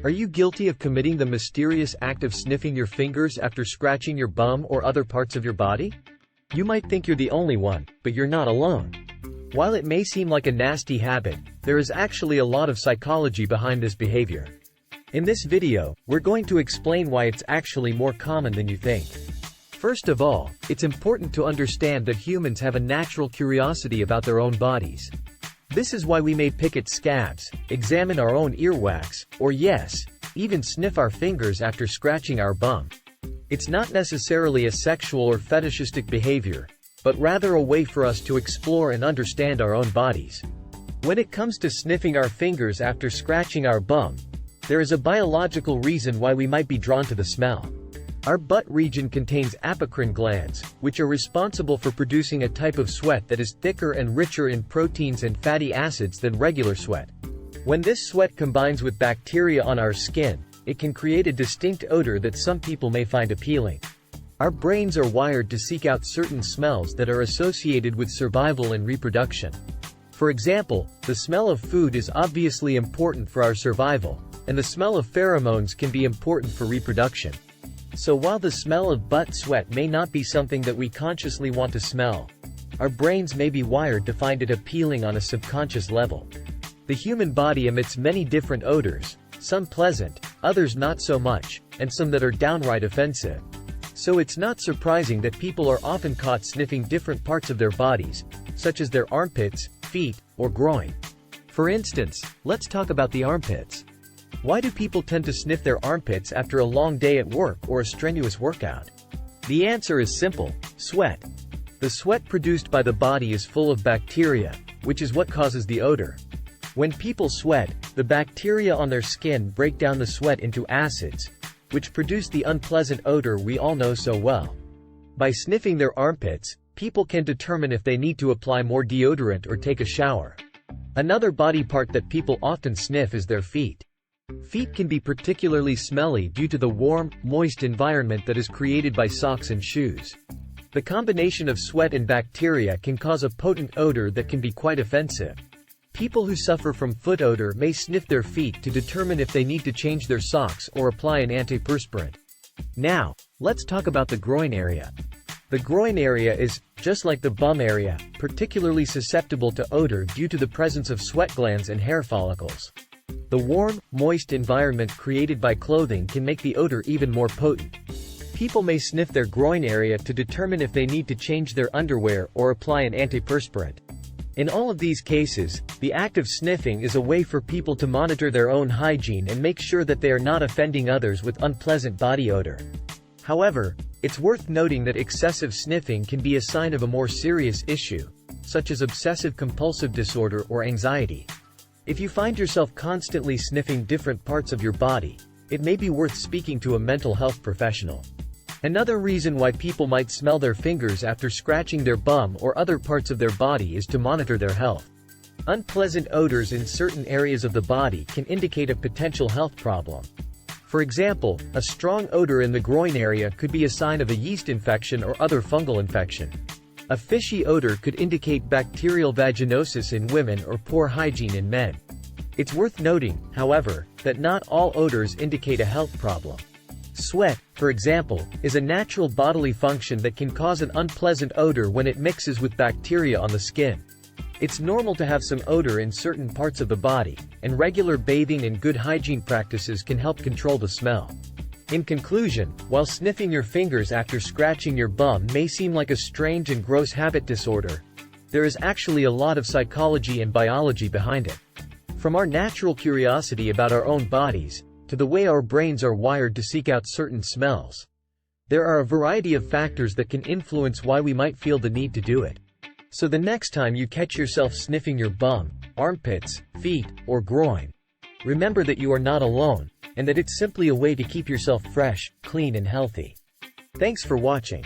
Are you guilty of committing the mysterious act of sniffing your fingers after scratching your bum or other parts of your body? You might think you're the only one, but you're not alone. While it may seem like a nasty habit, there is actually a lot of psychology behind this behavior. In this video, we're going to explain why it's actually more common than you think. First of all, it's important to understand that humans have a natural curiosity about their own bodies. This is why we may pick at scabs, examine our own earwax, or yes, even sniff our fingers after scratching our bum. It's not necessarily a sexual or fetishistic behavior, but rather a way for us to explore and understand our own bodies. When it comes to sniffing our fingers after scratching our bum, there is a biological reason why we might be drawn to the smell. Our butt region contains apocrine glands, which are responsible for producing a type of sweat that is thicker and richer in proteins and fatty acids than regular sweat. When this sweat combines with bacteria on our skin, it can create a distinct odor that some people may find appealing. Our brains are wired to seek out certain smells that are associated with survival and reproduction. For example, the smell of food is obviously important for our survival, and the smell of pheromones can be important for reproduction. So while the smell of butt sweat may not be something that we consciously want to smell, our brains may be wired to find it appealing on a subconscious level. The human body emits many different odors, some pleasant, others not so much, and some that are downright offensive. So it's not surprising that people are often caught sniffing different parts of their bodies, such as their armpits, feet, or groin. For instance, let's talk about the armpits. Why do people tend to sniff their armpits after a long day at work or a strenuous workout? The answer is simple: sweat. The sweat produced by the body is full of bacteria, which is what causes the odor. When people sweat, the bacteria on their skin break down the sweat into acids, which produce the unpleasant odor we all know so well. By sniffing their armpits, people can determine if they need to apply more deodorant or take a shower. Another body part that people often sniff is their feet. Feet can be particularly smelly due to the warm, moist environment that is created by socks and shoes. The combination of sweat and bacteria can cause a potent odor that can be quite offensive. People who suffer from foot odor may sniff their feet to determine if they need to change their socks or apply an antiperspirant. Now, let's talk about the groin area. The groin area is, just like the bum area, particularly susceptible to odor due to the presence of sweat glands and hair follicles. The warm, moist environment created by clothing can make the odor even more potent. People may sniff their groin area to determine if they need to change their underwear or apply an antiperspirant. In all of these cases, the act of sniffing is a way for people to monitor their own hygiene and make sure that they are not offending others with unpleasant body odor. However, it's worth noting that excessive sniffing can be a sign of a more serious issue, such as obsessive-compulsive disorder or anxiety. If you find yourself constantly sniffing different parts of your body, it may be worth speaking to a mental health professional. Another reason why people might smell their fingers after scratching their bum or other parts of their body is to monitor their health. Unpleasant odors in certain areas of the body can indicate a potential health problem. For example, a strong odor in the groin area could be a sign of a yeast infection or other fungal infection. A fishy odor could indicate bacterial vaginosis in women or poor hygiene in men. It's worth noting, however, that not all odors indicate a health problem. Sweat, for example, is a natural bodily function that can cause an unpleasant odor when it mixes with bacteria on the skin. It's normal to have some odor in certain parts of the body, and regular bathing and good hygiene practices can help control the smell. In conclusion, while sniffing your fingers after scratching your bum may seem like a strange and gross habit disorder, there is actually a lot of psychology and biology behind it. From our natural curiosity about our own bodies, to the way our brains are wired to seek out certain smells, there are a variety of factors that can influence why we might feel the need to do it. So the next time you catch yourself sniffing your bum, armpits, feet, or groin, remember that you are not alone, and that it's simply a way to keep yourself fresh, clean and healthy. Thanks for watching.